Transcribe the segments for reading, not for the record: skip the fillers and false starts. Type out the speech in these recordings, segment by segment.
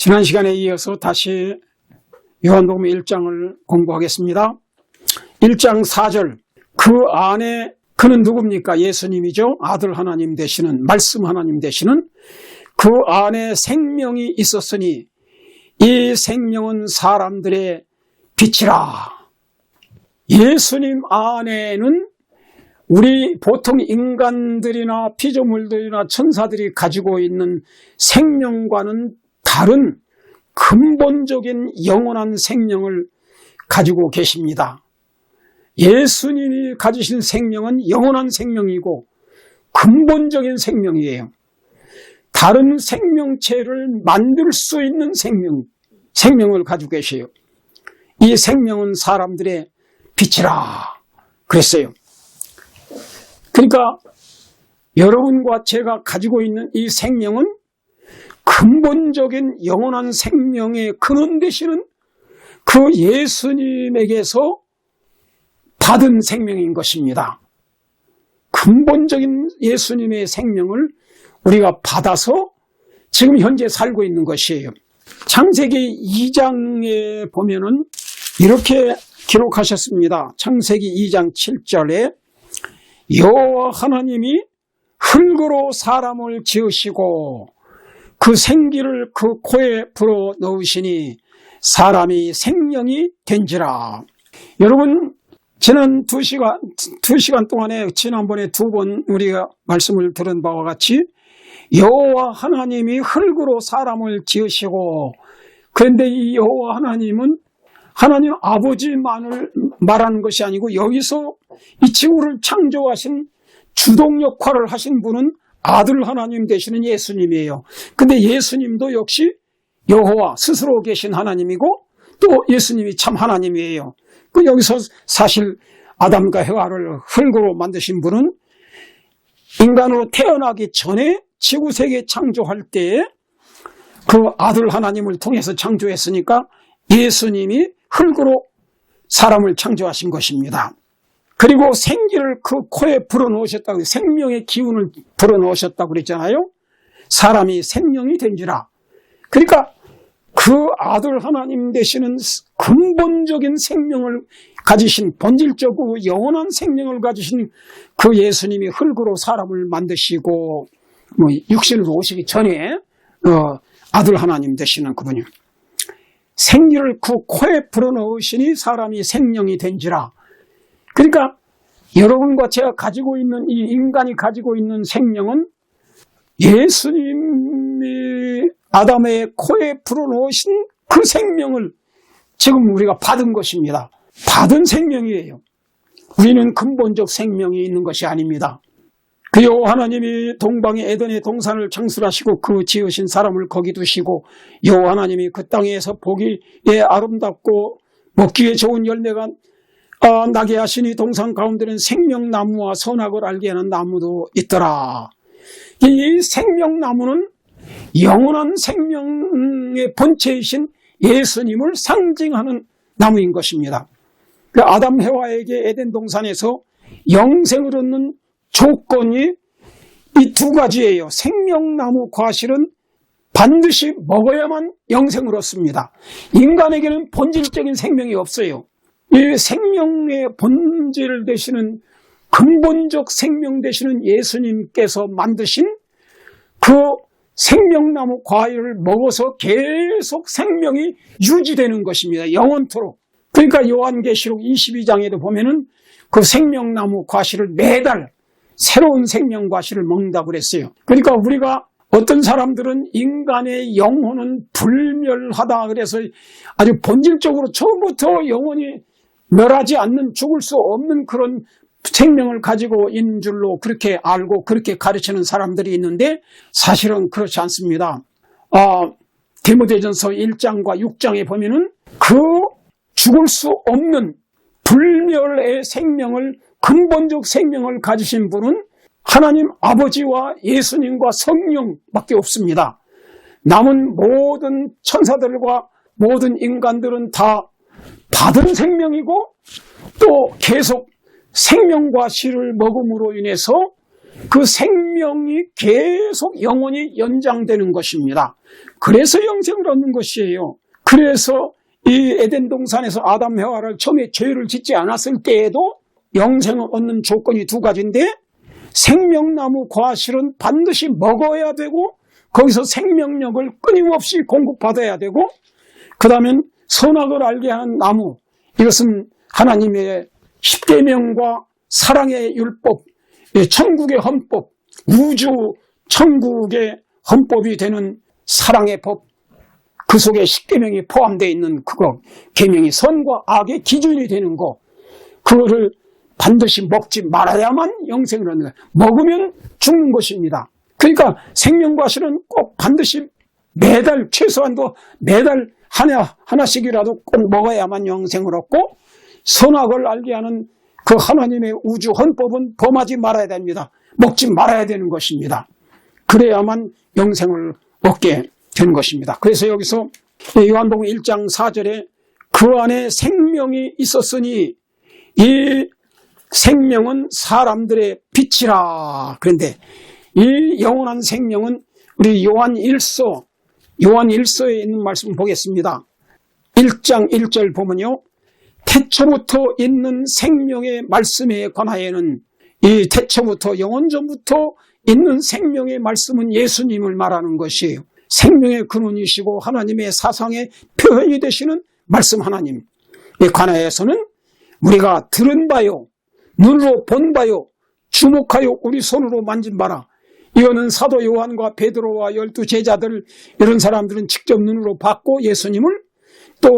지난 시간에 이어서 다시 요한복음 1장을 공부하겠습니다. 1장 4절, 그 안에 그는 누굽니까? 예수님이죠. 아들 하나님 되시는, 말씀 하나님 되시는 그 안에 생명이 있었으니 이 생명은 사람들의 빛이라. 예수님 안에는 우리 보통 인간들이나 피조물들이나 천사들이 가지고 있는 생명과는 다른 근본적인 영원한 생명을 가지고 계십니다. 예수님이 가지신 생명은 영원한 생명이고 근본적인 생명이에요. 다른 생명체를 만들 수 있는 생명을 가지고 계세요. 이 생명은 사람들의 빛이라 그랬어요. 그러니까 여러분과 제가 가지고 있는 이 생명은 근본적인 영원한 생명의 근원 되시는 그 예수님에게서 받은 생명인 것입니다. 근본적인 예수님의 생명을 우리가 받아서 지금 현재 살고 있는 것이에요. 창세기 2장에 보면은 이렇게 기록하셨습니다. 창세기 2장 7절에 여호와 하나님이 흙으로 사람을 지으시고 그 생기를 그 코에 불어 넣으시니 사람이 생명이 된지라. 여러분, 지난 2시간 동안에 지난번에 2번 우리가 말씀을 들은 바와 같이 여호와 하나님이 흙으로 사람을 지으시고, 그런데 이 여호와 하나님은 하나님 아버지만을 말하는 것이 아니고 여기서 이 지구를 창조하신 주동 역할을 하신 분은 아들 하나님 되시는 예수님이에요. 근데 예수님도 역시 여호와 스스로 계신 하나님이고 또 예수님이 참 하나님이에요. 그 여기서 사실 아담과 헤와를 흙으로 만드신 분은 인간으로 태어나기 전에 지구세계 창조할 때에 그 아들 하나님을 통해서 창조했으니까 예수님이 흙으로 사람을 창조하신 것입니다. 그리고 생기를 그 코에 불어넣으셨다고, 생명의 기운을 불어넣으셨다고 그랬잖아요. 사람이 생명이 된지라. 그러니까 그 아들 하나님 되시는 근본적인 생명을 가지신, 본질적으로 영원한 생명을 가지신 그 예수님이 흙으로 사람을 만드시고 육신으로 오시기 전에 아들 하나님 되시는 그분이 생기를 그 코에 불어넣으시니 사람이 생명이 된지라. 그러니까 여러분과 제가 가지고 있는 이 인간이 가지고 있는 생명은 예수님이 아담의 코에 불어넣으신 그 생명을 지금 우리가 받은 것입니다. 받은 생명이에요. 우리는 근본적 생명이 있는 것이 아닙니다. 그 여호와 하나님이 동방의 에덴의 동산을 창설하시고 그 지으신 사람을 거기 두시고 여호와 하나님이 그 땅에서 보기에 아름답고 먹기에 좋은 열매가 나게 하시니 동산 가운데는 생명나무와 선악을 알게 하는 나무도 있더라. 이 생명나무는 영원한 생명의 본체이신 예수님을 상징하는 나무인 것입니다. 그 아담 헤와에게 에덴 동산에서 영생을 얻는 조건이 이 두 가지예요. 생명나무 과실은 반드시 먹어야만 영생을 얻습니다. 인간에게는 본질적인 생명이 없어요. 이 생명의 본질 되시는, 근본적 생명 되시는 예수님께서 만드신 그 생명나무 과일을 먹어서 계속 생명이 유지되는 것입니다. 영원토록. 그러니까 요한계시록 22장에도 보면은 그 생명나무 과실을 매달 새로운 생명 과실을 먹는다고 그랬어요. 그러니까 우리가 어떤 사람들은 인간의 영혼은 불멸하다 그래서 아주 본질적으로 처음부터 영혼이 멸하지 않는, 죽을 수 없는 그런 생명을 가지고 있는 줄로 그렇게 알고 그렇게 가르치는 사람들이 있는데 사실은 그렇지 않습니다. 디모데전서 1장과 6장에 보면은 그 죽을 수 없는 불멸의 생명을, 근본적 생명을 가지신 분은 하나님 아버지와 예수님과 성령밖에 없습니다. 남은 모든 천사들과 모든 인간들은 다 받은 생명이고 또 계속 생명과 씨를 먹음으로 인해서 그 생명이 계속 영원히 연장되는 것입니다. 그래서 영생을 얻는 것이에요. 그래서 이 에덴 동산에서 아담 해와를 처음에 죄를 짓지 않았을 때에도 영생을 얻는 조건이 두 가지인데, 생명나무 과실은 반드시 먹어야 되고 거기서 생명력을 끊임없이 공급받아야 되고, 그 다음엔 선악을 알게 하는 나무, 이것은 하나님의 십계명과 사랑의 율법, 천국의 헌법, 우주 천국의 헌법이 되는 사랑의 법, 그 속에 십계명이 포함되어 있는 그거, 계명이 선과 악의 기준이 되는 거, 그거를 반드시 먹지 말아야만 영생을 얻는 거예요. 먹으면 죽는 것입니다. 그러니까 생명과실은 꼭 반드시 매달, 최소한도 매달 하나씩이라도 꼭 먹어야만 영생을 얻고, 선악을 알게 하는 그 하나님의 우주 헌법은 범하지 말아야 됩니다. 먹지 말아야 되는 것입니다. 그래야만 영생을 얻게 되는 것입니다. 그래서 여기서 요한복음 1장 4절에 그 안에 생명이 있었으니 이 생명은 사람들의 빛이라. 그런데 이 영원한 생명은 우리 요한 1서에 있는 말씀 보겠습니다. 1장 1절 보면요, 태초부터 있는 생명의 말씀에 관하여는, 이 태초부터 영원전부터 있는 생명의 말씀은 예수님을 말하는 것이에요. 생명의 근원이시고 하나님의 사상의 표현이 되시는 말씀 하나님에 관하여서는 우리가 들은 바요, 눈으로 본 바요, 주목하여 우리 손으로 만진 바라. 이거는 사도 요한과 베드로와 12 제자들, 이런 사람들은 직접 눈으로 봤고 예수님을, 또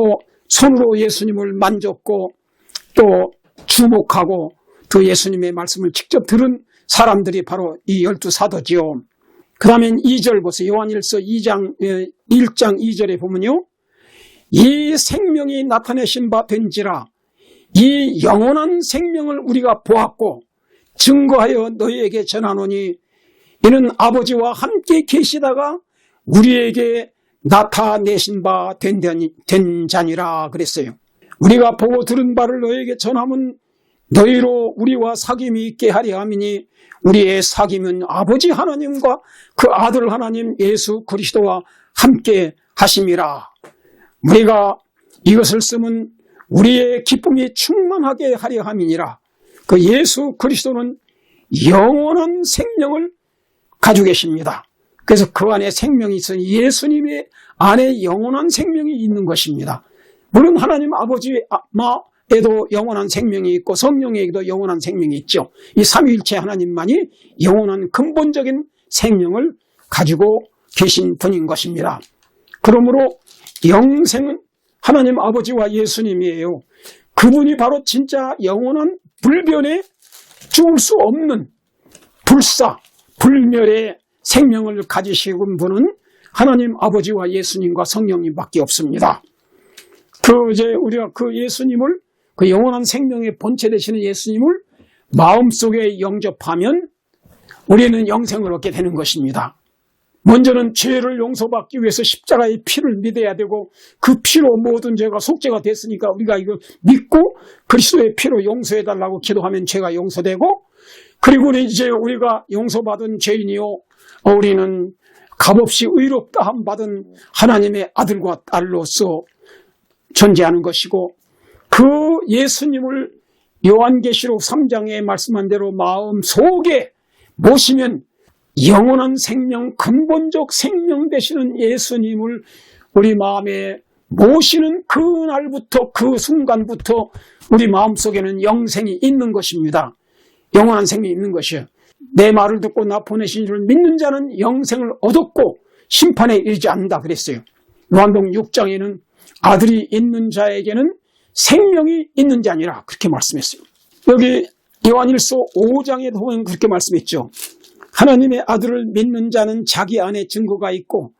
손으로 예수님을 만졌고 또 주목하고 또 예수님의 말씀을 직접 들은 사람들이 바로 이 12 사도지요. 그 다음엔 2절 보세요. 요한일서 1장 2절에 보면요, 이 생명이 나타내신 바 된지라. 이 영원한 생명을 우리가 보았고 증거하여 너희에게 전하노니 이는 아버지와 함께 계시다가 우리에게 나타내신 바 된 자니라 그랬어요. 우리가 보고 들은 바를 너희에게 전하면 너희로 우리와 사귐이 있게 하려 함이니 우리의 사귐은 아버지 하나님과 그 아들 하나님 예수 그리스도와 함께 하심이라. 우리가 이것을 쓰면 우리의 기쁨이 충만하게 하려 함이니라. 그 예수 그리스도는 영원한 생명을 가지고 계십니다. 그래서 그 안에 생명이 있으니 예수님의 안에 영원한 생명이 있는 것입니다. 물론 하나님 아버지에도 영원한 생명이 있고 성령에게도 영원한 생명이 있죠. 이 삼위일체 하나님만이 영원한 근본적인 생명을 가지고 계신 분인 것입니다. 그러므로 영생은 하나님 아버지와 예수님이에요. 그분이 바로 진짜 영원한 불변에 죽을 수 없는 불멸의 생명을 가지신 분은 하나님 아버지와 예수님과 성령님밖에 없습니다. 우리가 그 예수님을, 그 영원한 생명의 본체 되시는 예수님을 마음속에 영접하면 우리는 영생을 얻게 되는 것입니다. 먼저는 죄를 용서받기 위해서 십자가의 피를 믿어야 되고, 그 피로 모든 죄가 속죄가 됐으니까 우리가 이걸 믿고 그리스도의 피로 용서해달라고 기도하면 죄가 용서되고, 그리고 이제 우리가 용서받은 죄인이요, 우리는 값없이 의롭다함 받은 하나님의 아들과 딸로서 존재하는 것이고, 그 예수님을 요한계시록 3장에 말씀한 대로 마음속에 모시면 영원한 생명, 근본적 생명 되시는 예수님을 우리 마음에 모시는 그날부터, 그 순간부터 우리 마음속에는 영생이 있는 것입니다. 영원한 생명이 있는 것이에요. 내 말을 듣고 나 보내신 줄 믿는 자는 영생을 얻었고 심판에 이르지 않는다 그랬어요. 요한복음 6장에는 아들이 있는 자에게는 생명이 있는 자니라 그렇게 말씀했어요. 여기 요한일서 5장에 보면 그렇게 말씀했죠. 하나님의 아들을 믿는 자는 자기 안에 증거가 있고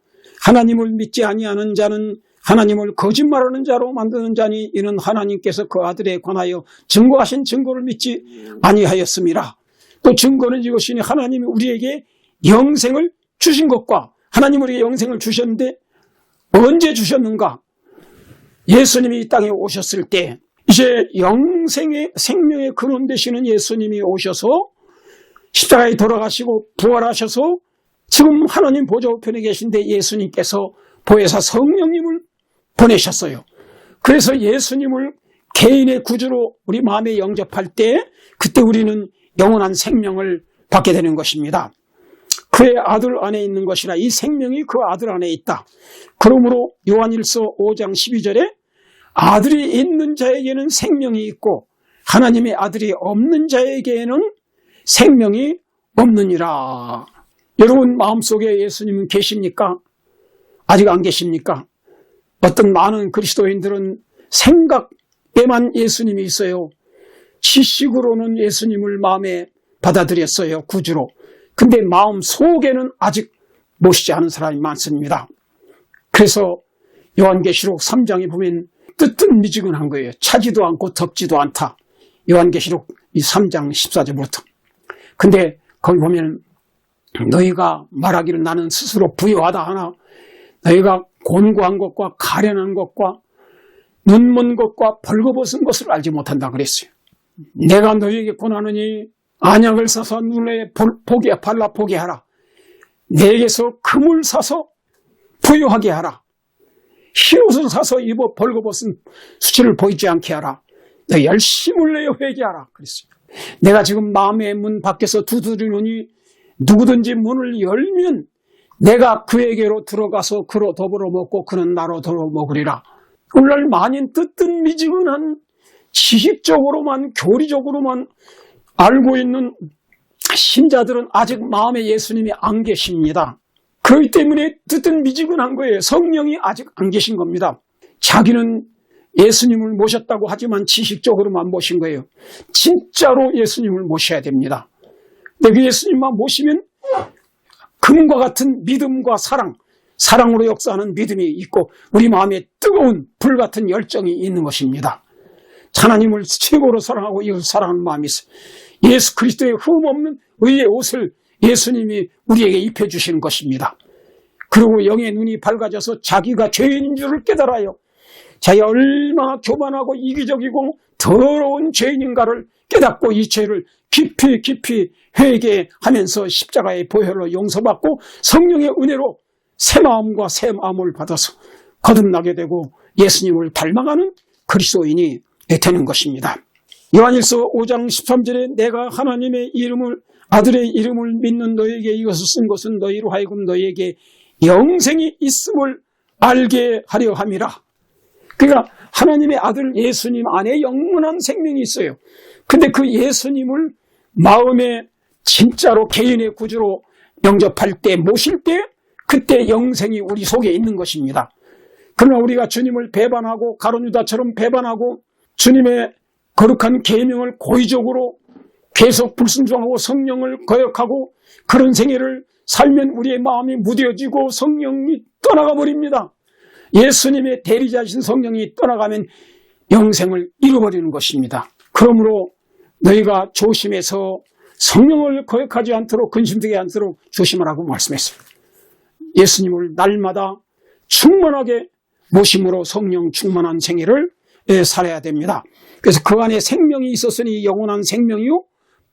하나님을 믿지 아니하는 자는 하나님을 거짓말하는 자로 만드는 자니 이는 하나님께서 그 아들에 관하여 증거하신 증거를 믿지 아니하였음이라. 또 증거는 이것이니 하나님이 우리에게 영생을 주신 것과, 하나님 우리에게 영생을 주셨는데 언제 주셨는가? 예수님이 이 땅에 오셨을 때, 이제 영생의 생명의 근원 되시는 예수님이 오셔서 십자가에 돌아가시고 부활하셔서 지금 하나님 보좌 우편에 계신데 예수님께서 보혜사 성령님을 보내셨어요. 그래서 예수님을 개인의 구주로 우리 마음에 영접할 때 그때 우리는 영원한 생명을 받게 되는 것입니다. 그의 아들 안에 있는 것이라 이 생명이 그 아들 안에 있다. 그러므로 요한일서 5장 12절에 아들이 있는 자에게는 생명이 있고 하나님의 아들이 없는 자에게는 생명이 없느니라. 여러분 마음속에 예수님은 계십니까? 아직 안 계십니까? 어떤 많은 그리스도인들은 생각에만 예수님이 있어요. 지식으로는 예수님을 마음에 받아들였어요. 구주로. 근데 마음 속에는 아직 모시지 않은 사람이 많습니다. 그래서 요한계시록 3장에 보면 뜨뜻미지근한 거예요. 차지도 않고 덥지도 않다. 요한계시록 3장 14절부터. 근데 거기 보면 너희가 말하기를 나는 스스로 부유하다 하나 너희가 곤고한 것과 가련한 것과 눈먼 것과 벌거벗은 것을 알지 못한다 그랬어요. 내가 너희에게 권하느니 안약을 사서 눈에 발라 보게 하라. 내게서 금을 사서 부유하게 하라. 흰옷을 사서 입어 벌거벗은 수치를 보이지 않게 하라. 너 열심을 내어 회개하라 그랬어요. 내가 지금 마음의 문 밖에서 두드리노니 누구든지 문을 열면 내가 그에게로 들어가서 그로 더불어 먹고 그는 나로 더불어 먹으리라. 오늘날 만인 뜨뜻미지근한 지식적으로만 교리적으로만 알고 있는 신자들은 아직 마음에 예수님이 안 계십니다. 그렇기 때문에 뜨뜻미지근한 거예요. 성령이 아직 안 계신 겁니다. 자기는 예수님을 모셨다고 하지만 지식적으로만 모신 거예요. 진짜로 예수님을 모셔야 됩니다. 근데 그 예수님만 모시면 금과 같은 믿음과 사랑으로 역사하는 믿음이 있고 우리 마음에 뜨거운 불같은 열정이 있는 것입니다. 하나님을 최고로 사랑하고 이웃을 사랑하는 마음이 있어요. 예수 그리스도의 흠없는 의의 옷을 예수님이 우리에게 입혀주시는 것입니다. 그리고 영의 눈이 밝아져서 자기가 죄인인 줄을 깨달아요. 자기가 얼마나 교만하고 이기적이고 더러운 죄인인가를 깨닫고 이 죄를 깊이 회개하면서 십자가의 보혈로 용서받고 성령의 은혜로 새 마음과 새 마음을 받아서 거듭나게 되고 예수님을 닮아가는 그리스도인이 되는 것입니다. 요한일서 5장 13절에 내가 하나님의 이름을 아들의 이름을 믿는 너에게 이것을 쓴 것은 너희로 하여금 너희에게 영생이 있음을 알게 하려 함이라. 그러니까 하나님의 아들 예수님 안에 영원한 생명이 있어요. 근데 그 예수님을 마음에 진짜로 개인의 구주로 영접할 때 모실 때 그때 영생이 우리 속에 있는 것입니다. 그러나 우리가 주님을 배반하고 가룟유다처럼 배반하고 주님의 거룩한 계명을 고의적으로 계속 불순종하고 성령을 거역하고 그런 생애를 살면 우리의 마음이 무뎌지고 성령이 떠나가 버립니다. 예수님의 대리자이신 성령이 떠나가면 영생을 잃어버리는 것입니다. 그러므로 너희가 조심해서 성령을 거역하지 않도록 근심되지 않도록 조심하라고 말씀했습니다. 예수님을 날마다 충만하게 모심으로 성령 충만한 생애를 살아야 됩니다. 그래서 그 안에 생명이 있었으니 영원한 생명이요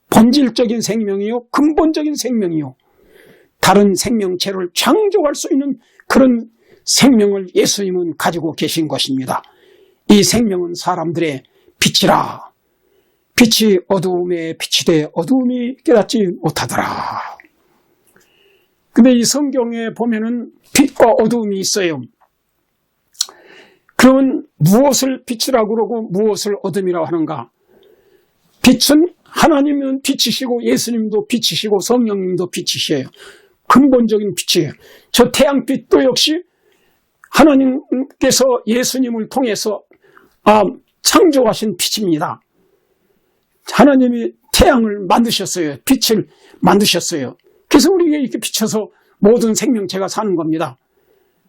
본질적인 생명이요 근본적인 생명이요 다른 생명체를 창조할 수 있는 그런 생명을 예수님은 가지고 계신 것입니다. 이 생명은 사람들의 빛이라. 빛이 어두움에 빛이 돼 어두움이 깨닫지 못하더라. 근데 이 성경에 보면은 빛과 어두움이 있어요. 그러면 무엇을 빛이라고 그러고 무엇을 어둠이라고 하는가? 빛은 하나님은 빛이시고 예수님도 빛이시고 성령님도 빛이시에요. 근본적인 빛이에요. 저 태양빛도 역시 하나님께서 예수님을 통해서 창조하신 빛입니다. 하나님이 태양을 만드셨어요. 빛을 만드셨어요. 그래서 우리에게 이렇게 비춰서 모든 생명체가 사는 겁니다.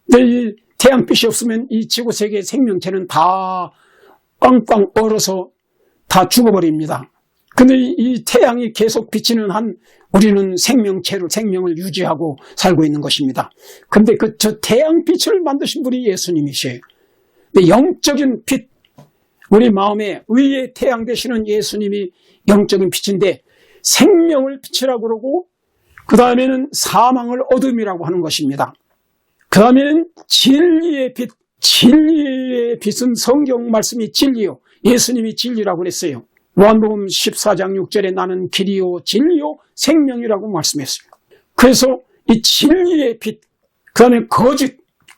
근데 이 태양빛이 없으면 이 지구세계의 생명체는 다 꽝꽝 얼어서 다 죽어버립니다. 근데 이 태양이 계속 비치는 한 우리는 생명을 유지하고 살고 있는 것입니다. 근데 저 태양빛을 만드신 분이 예수님이시에요. 근데 영적인 빛, 우리 마음에 의의 태양 되시는 예수님이 영적인 빛인데 생명을 빛이라고 그러고 그 다음에는 사망을 어둠이라고 하는 것입니다. 그 다음에는 진리의 빛. 진리의 빛은 성경 말씀이 진리요. 예수님이 진리라고 그랬어요. 요한복음 14장 6절에 나는 길이요 진리요 생명이라고 말씀했어요. 그래서 이 진리의 빛, 그 다음에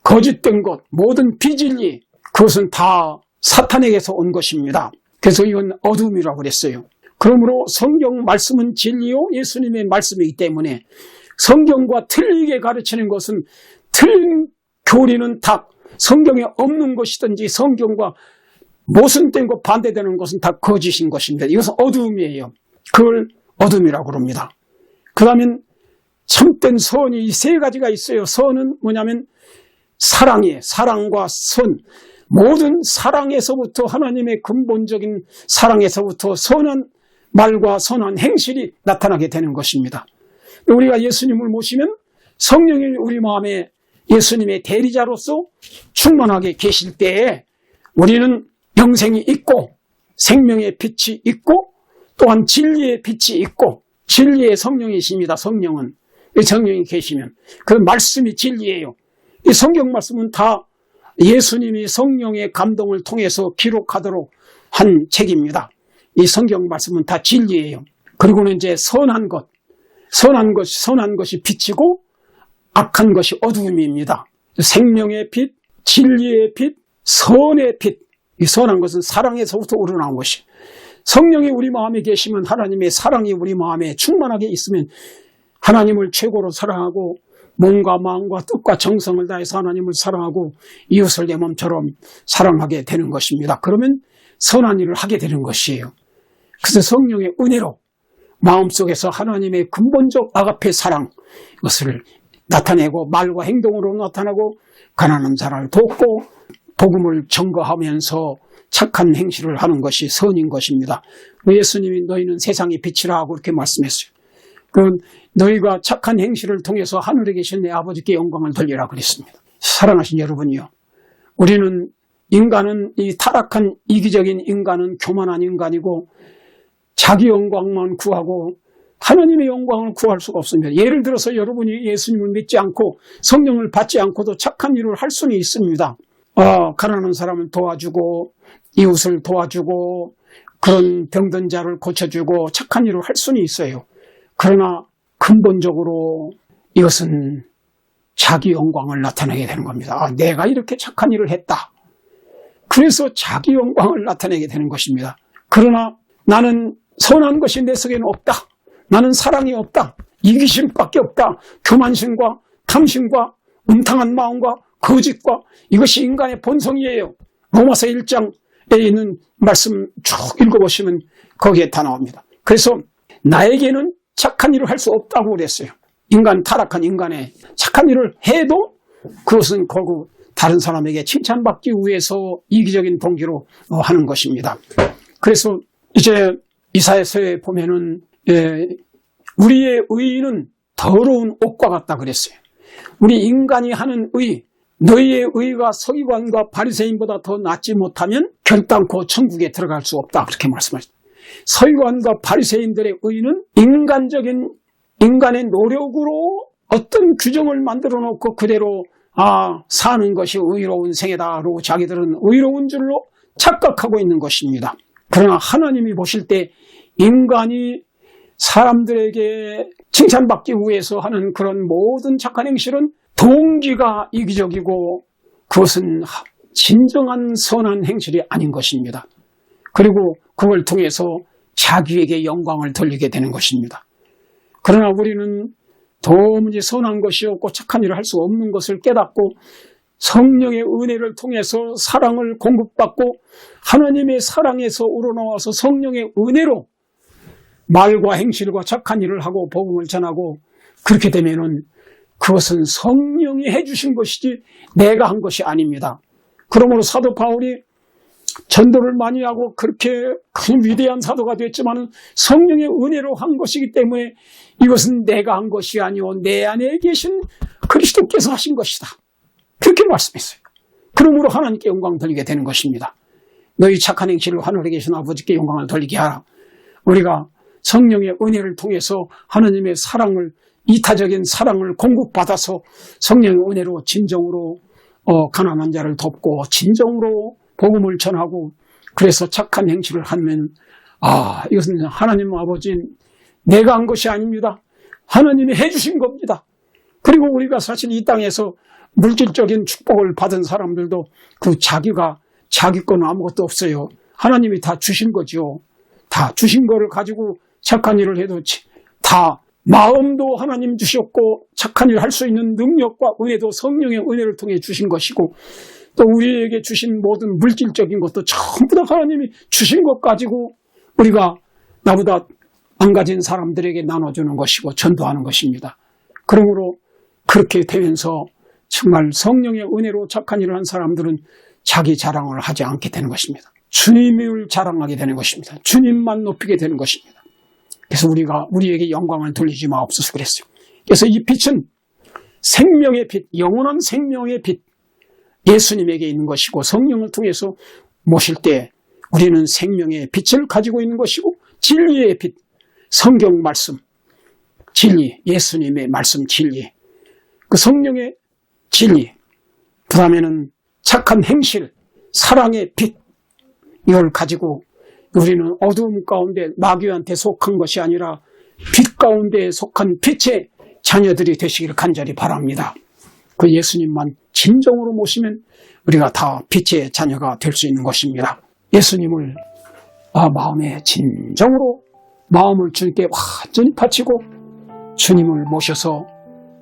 거짓된 것, 모든 비진리, 그것은 다 사탄에게서 온 것입니다. 그래서 이건 어둠이라고 그랬어요. 그러므로 성경 말씀은 진리요 예수님의 말씀이기 때문에 성경과 틀리게 가르치는 것은, 틀린 교리는 다 성경에 없는 것이든지 성경과 모순된 것 반대되는 것은 다 거짓인 것입니다. 이것은 어둠이에요. 그걸 어둠이라고 그럽니다. 그 다음에 참된 선이 이 세 가지가 있어요. 선은 뭐냐면 사랑이에요. 사랑과 선. 모든 사랑에서부터, 하나님의 근본적인 사랑에서부터 선한 말과 선한 행실이 나타나게 되는 것입니다. 우리가 예수님을 모시면 성령이 우리 마음에 예수님의 대리자로서 충만하게 계실 때에 우리는 영생이 있고 생명의 빛이 있고 또한 진리의 빛이 있고, 진리의 성령이십니다. 성령은 성령이 계시면 그 말씀이 진리예요. 이 성경 말씀은 다 예수님이 성령의 감동을 통해서 기록하도록 한 책입니다. 이 성경 말씀은 다 진리예요. 그리고는 이제 선한 것이 빛이고 악한 것이 어두움입니다. 생명의 빛, 진리의 빛, 선의 빛. 이 선한 것은 사랑에서부터 우러나온 것이. 성령이 우리 마음에 계시면, 하나님의 사랑이 우리 마음에 충만하게 있으면 하나님을 최고로 사랑하고 몸과 마음과 뜻과 정성을 다해서 하나님을 사랑하고 이웃을 내 몸처럼 사랑하게 되는 것입니다. 그러면 선한 일을 하게 되는 것이에요. 그래서 성령의 은혜로 마음속에서 하나님의 근본적 아가페 사랑, 이것을 나타내고 말과 행동으로 나타나고 가난한 자를 돕고 복음을 증거하면서 착한 행실을 하는 것이 선인 것입니다. 예수님이 너희는 세상의 빛이라 하고 이렇게 말씀했어요. 그건 너희가 착한 행실을 통해서 하늘에 계신 내 아버지께 영광을 돌리라 그랬습니다. 사랑하신 여러분이요, 우리는 인간은, 이 타락한 이기적인 인간은 교만한 인간이고 자기 영광만 구하고 하나님의 영광을 구할 수가 없습니다. 예를 들어서 여러분이 예수님을 믿지 않고 성령을 받지 않고도 착한 일을 할 수는 있습니다. 가난한 사람을 도와주고 이웃을 도와주고 그런 병든 자를 고쳐주고 착한 일을 할 수는 있어요. 그러나 근본적으로 이것은 자기 영광을 나타내게 되는 겁니다. 내가 이렇게 착한 일을 했다. 그래서 자기 영광을 나타내게 되는 것입니다. 그러나 나는 선한 것이 내 속에는 없다. 나는 사랑이 없다. 이기심밖에 없다. 교만심과 탐심과 음탕한 마음과 거짓과, 이것이 인간의 본성이에요. 로마서 1장에 있는 말씀 쭉 읽어보시면 거기에 다 나옵니다. 그래서 나에게는 착한 일을 할 수 없다고 그랬어요. 타락한 인간의 착한 일을 해도 그것은 결국 다른 사람에게 칭찬받기 위해서 이기적인 동기로 하는 것입니다. 그래서 이제 이사야서에 보면은 우리의 의는 더러운 옷과 같다 그랬어요. 우리 인간이 하는 의, 너희의 의가 서기관과 바리새인보다 더 낫지 못하면 결단코 천국에 들어갈 수 없다, 그렇게 말씀하셨습니다. 서기관과 바리새인들의 의는 인간의 노력으로 어떤 규정을 만들어 놓고 그대로 사는 것이 의로운 생애다라고 자기들은 의로운 줄로 착각하고 있는 것입니다. 그러나 하나님이 보실 때 인간이 사람들에게 칭찬받기 위해서 하는 그런 모든 착한 행실은 동기가 이기적이고 그것은 진정한 선한 행실이 아닌 것입니다. 그리고 그걸 통해서 자기에게 영광을 돌리게 되는 것입니다. 그러나 우리는 도무지 선한 것이 없고 착한 일을 할 수 없는 것을 깨닫고 성령의 은혜를 통해서 사랑을 공급받고 하나님의 사랑에서 우러나와서 성령의 은혜로 말과 행실과 착한 일을 하고 복음을 전하고, 그렇게 되면은 그것은 성령이 해주신 것이지 내가 한 것이 아닙니다. 그러므로 사도 바울이 전도를 많이 하고 그렇게 큰 위대한 사도가 됐지만 성령의 은혜로 한 것이기 때문에 이것은 내가 한 것이 아니오 내 안에 계신 그리스도께서 하신 것이다, 그렇게 말씀했어요. 그러므로 하나님께 영광을 돌리게 되는 것입니다. 너희 착한 행실을 하늘에 계신 아버지께 영광을 돌리게 하라. 우리가 성령의 은혜를 통해서 하나님의 사랑을 이타적인 사랑을 공급받아서 성령의 은혜로 진정으로 가난한 자를 돕고 진정으로 복음을 전하고 그래서 착한 행실을 하면 이것은 하나님 아버지 내가 한 것이 아닙니다. 하나님이 해주신 겁니다. 그리고 우리가 사실 이 땅에서 물질적인 축복을 받은 사람들도 그 자기 거는 아무것도 없어요. 하나님이 다 주신 거죠. 다 주신 거를 가지고 착한 일을 해도 다 마음도 하나님 주셨고 착한 일을 할 수 있는 능력과 은혜도 성령의 은혜를 통해 주신 것이고 또 우리에게 주신 모든 물질적인 것도 전부 다 하나님이 주신 것 가지고 우리가 나보다 안 가진 사람들에게 나눠주는 것이고 전도하는 것입니다. 그러므로 그렇게 되면서 정말 성령의 은혜로 착한 일을 한 사람들은 자기 자랑을 하지 않게 되는 것입니다. 주님을 자랑하게 되는 것입니다. 주님만 높이게 되는 것입니다. 그래서 우리에게 영광을 돌리지 마옵소서 그랬어요. 그래서 이 빛은 생명의 빛, 영원한 생명의 빛, 예수님에게 있는 것이고 성령을 통해서 모실 때 우리는 생명의 빛을 가지고 있는 것이고 진리의 빛, 성경 말씀, 진리, 예수님의 말씀 진리, 그 성령의 진리, 그 다음에는 착한 행실, 사랑의 빛, 이걸 가지고 우리는 어두움 가운데 마귀한테 속한 것이 아니라 빛 가운데 속한 빛의 자녀들이 되시기를 간절히 바랍니다. 그 예수님만 진정으로 모시면 우리가 다 빛의 자녀가 될 수 있는 것입니다. 예수님을 마음에 진정으로 마음을 주님께 완전히 바치고 주님을 모셔서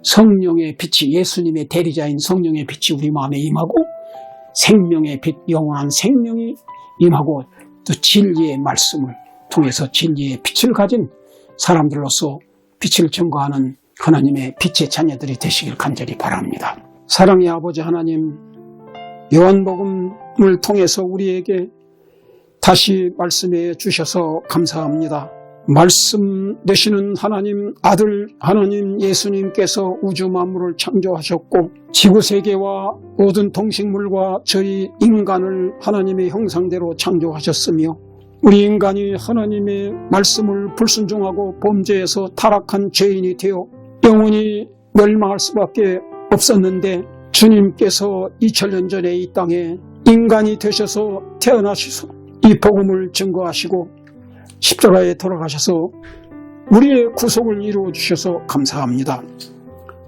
성령의 빛이 예수님의 대리자인 성령의 빛이 우리 마음에 임하고 생명의 빛, 영원한 생명이 임하고 또 진리의 말씀을 통해서 진리의 빛을 가진 사람들로서 빛을 증거하는 하나님의 빛의 자녀들이 되시길 간절히 바랍니다. 사랑의 아버지 하나님, 요한복음을 통해서 우리에게 다시 말씀해 주셔서 감사합니다. 말씀 되시는 하나님, 아들 하나님 예수님께서 우주 만물을 창조하셨고 지구세계와 모든 동식물과 저희 인간을 하나님의 형상대로 창조하셨으며 우리 인간이 하나님의 말씀을 불순종하고 범죄해서 타락한 죄인이 되어 영원히 멸망할 수밖에 없었는데 주님께서 2000년 전에 이 땅에 인간이 되셔서 태어나셔서 이 복음을 증거하시고 십자가에 돌아가셔서 우리의 구속을 이루어 주셔서 감사합니다.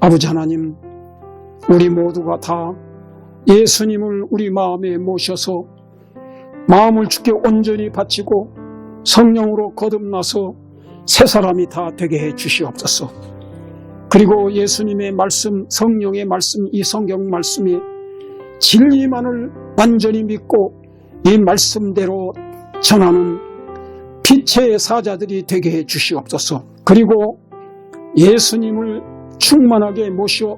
아버지 하나님, 우리 모두가 다 예수님을 우리 마음에 모셔서 마음을 주께 온전히 바치고 성령으로 거듭나서 새 사람이 다 되게 해 주시옵소서. 그리고 예수님의 말씀, 성령의 말씀, 이 성경 말씀이 진리만을 완전히 믿고 이 말씀대로 전하는 빛의 사자들이 되게 해 주시옵소서. 그리고 예수님을 충만하게 모시어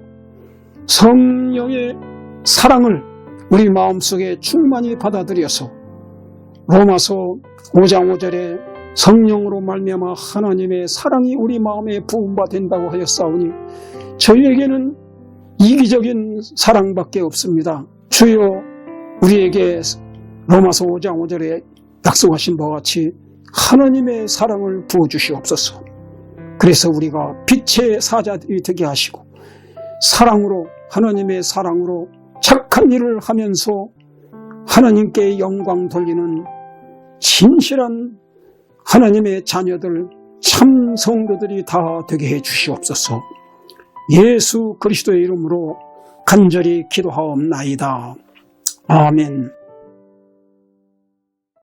성령의 사랑을 우리 마음속에 충만히 받아들여서 로마서 5장 5절에 성령으로 말미암아 하나님의 사랑이 우리 마음에 부음바 된다고 하였사오니 저희에게는 이기적인 사랑밖에 없습니다. 주여 우리에게 로마서 5장 5절에 약속하신 바와 같이 하나님의 사랑을 부어주시옵소서. 그래서 우리가 빛의 사자들이 되게 하시고 사랑으로, 하나님의 사랑으로 착한 일을 하면서 하나님께 영광 돌리는 진실한 하나님의 자녀들, 참 성도들이 다 되게 해 주시옵소서. 예수 그리스도의 이름으로 간절히 기도하옵나이다. 아멘.